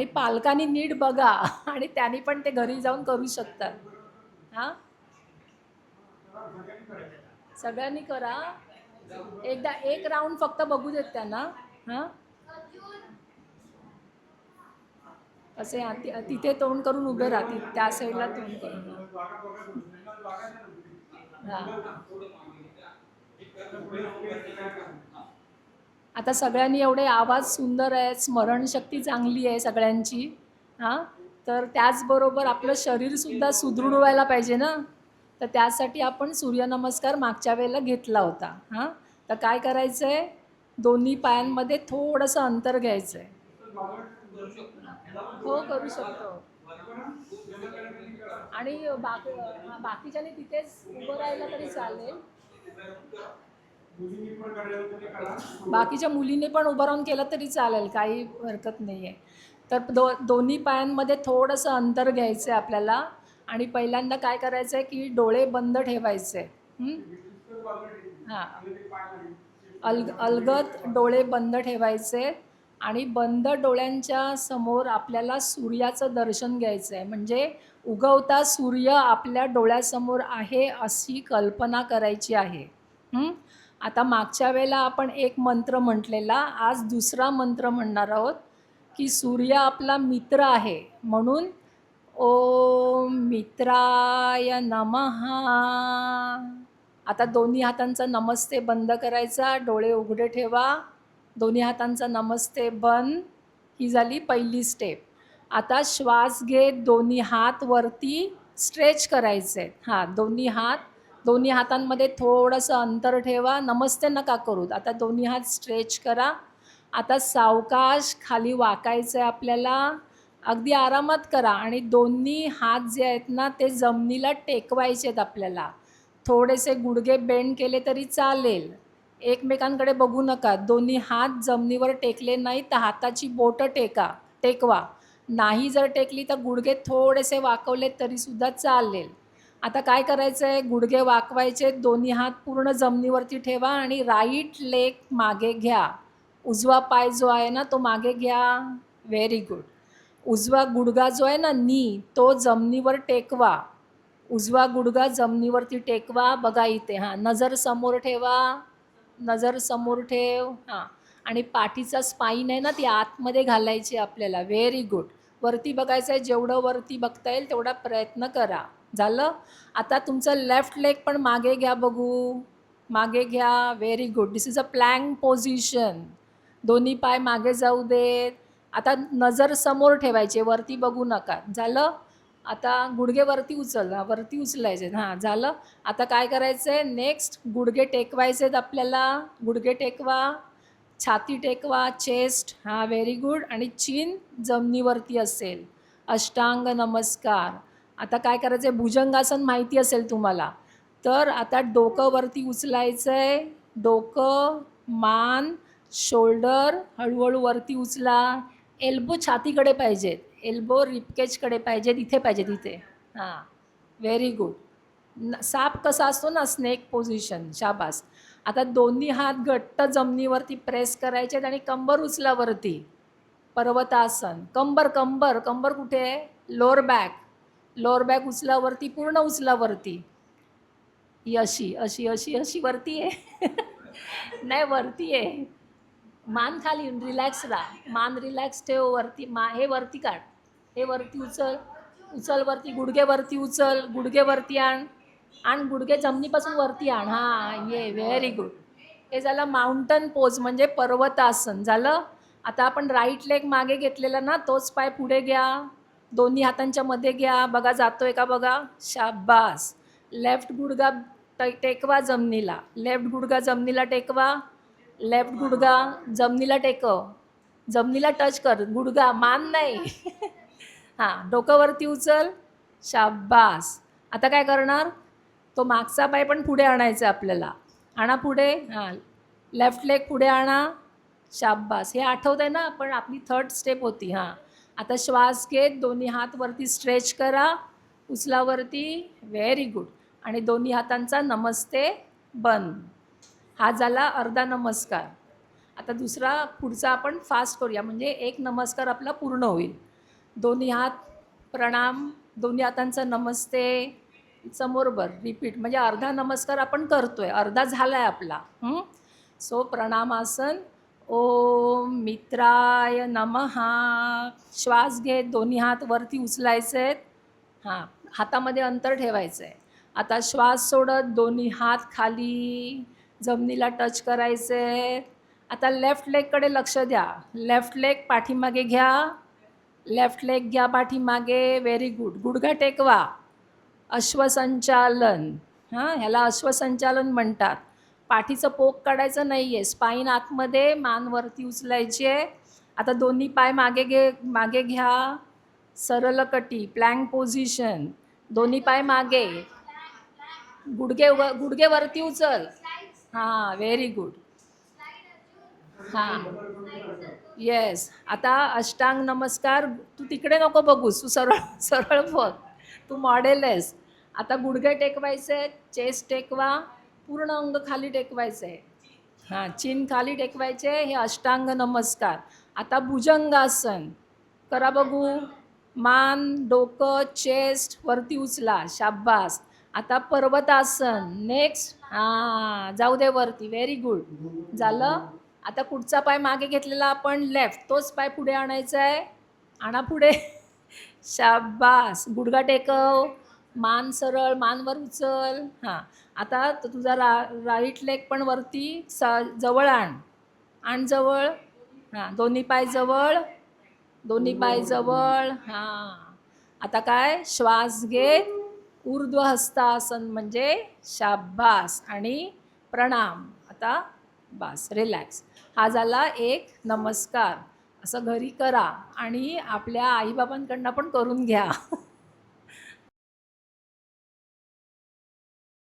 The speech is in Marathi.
आणि पालकांनी नीट बघा आणि त्यांनी पण ते घरी जाऊन करू शकतात. हां, सगळ्यांनी करा. एकदा एक राऊंड फक्त बघू देत त्यांना. हां, असे तिथे तोंड करून उभे राहतील, त्या साईडला तोंड करून. हां, आता सगळ्यांनी एवढे आवाज सुंदर आहे, स्मरणशक्ती चांगली आहे सगळ्यांची. हां, तर त्याचबरोबर आपलं शरीरसुद्धा सुदृढ व्हायला पाहिजे ना. तर त्यासाठी आपण सूर्यनमस्कार मागच्या वेळेला घेतला होता. हां, तर काय करायचं आहे, दोन्ही पायांमध्ये थोडंसं अंतर घ्यायचं आहे. हो, करू शकतो. आणि बाकीच्याने तिथेच उभं राहिलं तरी चालेल. बाकीच्या मुलीने पण उभं राहून केलं तरी चालेल, काही हरकत नाही आहे. तर दोन्ही पायांमध्ये थोडंसं अंतर घ्यायचं आहे आपल्याला. आणि पहिल्यांदा काय करायचं आहे की डोळे बंद ठेवायचे. हां, अलगद डोळे बंद ठेवायचे आणि बंद डोळ्यांच्या समोर आपल्याला सूर्याचं दर्शन घ्यायचं आहे. म्हणजे उगवता सूर्य आपल्या डोळ्यासमोर आहे अशी कल्पना करायची आहे. आता मागच्या वेळेला आपण एक मंत्र म्हटलेला, आज दुसरा मंत्र म्हणणार आहोत की सूर्य आपला मित्र आहे. म्हणून ओम मित्राय नमः. आता दोन्ही हातांचा नमस्ते बंद करायचा, डोळे उघडे ठेवा. दोन्ही हातांचा नमस्ते बंद. ही झाली पहिली स्टेप. आता श्वास घेत दोन्ही हात वरती स्ट्रेच करायचे. हां, दोन्ही हातांमध्ये थोडंसं अंतर ठेवा. नमस्ते नका करू. आता दोन्ही हात स्ट्रेच करा. आता सावकाश खाली वाकायचं आहे आपल्याला. अगदी आरामात करा आणि दोन्ही हात जे आहेत ना ते जमिनीला टेकवायचे आहेत आपल्याला. थोडेसे गुडघे बेंड केले तरी चालेल. एकमेकांकडे बघू नका. दोन्ही हात जमिनीवर टेकले नाही तर हाताची बोटं टेकवा. नाही जर टेकली तर गुडघे थोडेसे वाकवले तरीसुद्धा चालेल. आता काय करायचं आहे, गुडघे वाकवायचे, दोन्ही हात पूर्ण जमिनीवरती ठेवा आणि राईट लेग मागे घ्या. उजवा पाय जो आहे ना तो मागे घ्या. Very good. उजवा गुडघा जो आहे ना तो जमिनीवर टेकवा. उजवा गुडघा जमिनीवरती टेकवा. बघा इथे. हां, नजर समोर ठेवा. नजर समोर ठेव. हां, आणि पाठीचा स्पाईन आहे ना ती आतमध्ये घालायची आपल्याला. Very good. वरती बघायचं आहे, जेवढं वरती बघता येईल तेवढा प्रयत्न करा. झालं. आता तुमचं लेफ्ट लेग पण मागे घ्या बघू. मागे घ्या. Very good. This is a plank position. दोन्ही पाय मागे जाऊ देत. आता नजर समोर ठेवायची, वरती बघू नका. झालं. आता गुडघे वरती वरती उचलायचे. हां, झालं. आता काय करायचं आहे, नेक्स्ट गुडघे टेकवायचे आहेत आपल्याला. गुडघे टेकवा. छाती टेकवा, चेस्ट. हां, व्हेरी गुड. आणि चीन जमिनीवरती असेल. अष्टांग नमस्कार. आता काय करायचं आहे, भुजंगासन माहिती असेल तुम्हाला. तर आता डोकं वरती उचलायचं आहे. डोकं, मान, शोल्डर हळूहळू वरती उचला. एल्बो छातीकडे पाहिजेत. एल्बो रिपकेजकडे पाहिजेत. इथे पाहिजेत, इथे. हां, व्हेरी गुड. साप कसा असतो ना, स्नेक पोझिशन. शाबास. आता दोन्ही हात घट्ट जमिनीवरती प्रेस करायचे आणि कंबर उचलावरती. पर्वतासन. कंबर कंबर कंबर कुठे आहे, लोअर बॅक. लोअर बॅक उचलावरती, पूर्ण उचलावरती. ही अशी अशी अशी अशी वरती आहे. नाही, वरती आहे. मान खाली, रिलॅक्स राहा. मान रिलॅक्स ठेव. वरती हे वरती काढ. हे वरती उचल. उचल वरती. गुडघे वरती उचल. गुडघे वरती आण गुडघे जमिनीपासून वरती आण. हां, ये. Very good. हे झालं माउंटन पोज, म्हणजे पर्वतासन झालं. आता आपण राईट लेग मागे घेतलेला ना तोच पाय पुढे घ्या. दोन्ही हातांच्या मध्ये घ्या. बघा जातोय का बघा. शाबास. लेफ्ट गुडघा टेकवा जमिनीला. लेफ्ट गुडघा जमिनीला टेकवा. लेफ्ट गुडघा जमिनीला टेकव. जमिनीला टच कर. गुडघा, मान नाही. हां, डोकं वरती उचल. शाबास. आता काय करणार, तो मागचा पाय पण पुढे आणायचा आपल्याला. आणा पुढे. हां, लेफ्ट लेग पुढे आणा. शाबास. हे आठवतं आहे ना, आपण आपली थर्ड स्टेप होती. हां, आता श्वास घेत दोन्ही हात वरती स्ट्रेच करा. उचलावरती. Very good. आणि दोन्ही हातांचा नमस्ते बंद. हा झाला अर्धा नमस्कार. आता पुढचा आपण फास्ट करूया, म्हणजे एक नमस्कार आपला पूर्ण होईल. दोन्ही हात प्रणाम, दोन्ही हातांचा नमस्ते समोर बर रिपीट, म्हणजे अर्धा नमस्कार आपण करतोय, अर्धा झालाय आपला. सो प्रणामासन. ओम मित्राय नमहा. श्वास घेत दोन्ही हात वरती उचलायचे आहेत. हां, हातामध्ये अंतर ठेवायचं आहे. आता श्वास सोडत दोन्ही हात खाली जमिनीला टच करायचे. आता लेफ्ट लेगकडे लक्ष द्या. लेफ्ट लेग पाठीमागे घ्या. लेफ्ट लेग घ्या पाठीमागे. Very good. गुडघा टेकवा. अश्वसंचालन. हां, ह्याला अश्वसंचालन म्हणतात. पाठीचं पोक काढायचं नाही आहे. स्पाईन आतमध्ये, मान वरती उचलायची आहे. आता दोन्ही पाय मागे घ्या. सरळ कटी, प्लँक पोझिशन. दोन्ही पाय मागे. गुडघे वरती उचल. हां, व्हेरी गुड. हां, येस. आता अष्टांग नमस्कार. तू तिकडे नको बघूस, तू सरळ सरळ बघ. तू मॉडेल आहेस. आता गुडघे टेकवायचे, चेस्ट टेकवा, पूर्ण अंग खाली टेकवायचं आहे. हां, चिन खाली टेकवायचे. हे अष्टांग नमस्कार. आता भुजंगासन करा बघू. मान, डोकं, चेस्ट वरती उचला. शाब्बास. आता पर्वतासन. नेक्स्ट. हां, जाऊ दे वरती. Very good. झालं. आता पुढचा पाय मागे घेतलेला आपण लेफ्ट, तोच पाय पुढे आणायचा आहे. आणा पुढे. शाब्बास. गुडघा टेकव. मान सरळ, मानवर उचल. हां, आता तुझा राईट लेग पण वरती जवळ आण जवळ. हां, दोन्ही पाय जवळ. दोन्ही पाय जवळ. हां, आता काय श्वास घेत ऊर्ध्व हस्तासन, म्हणजे शाब्बास आणि प्रणाम. आता बस रिलॅक्स. हा झाला एक नमस्कार. असं घरी करा आणि आपल्या आईबाबांकडनं पण करून घ्या.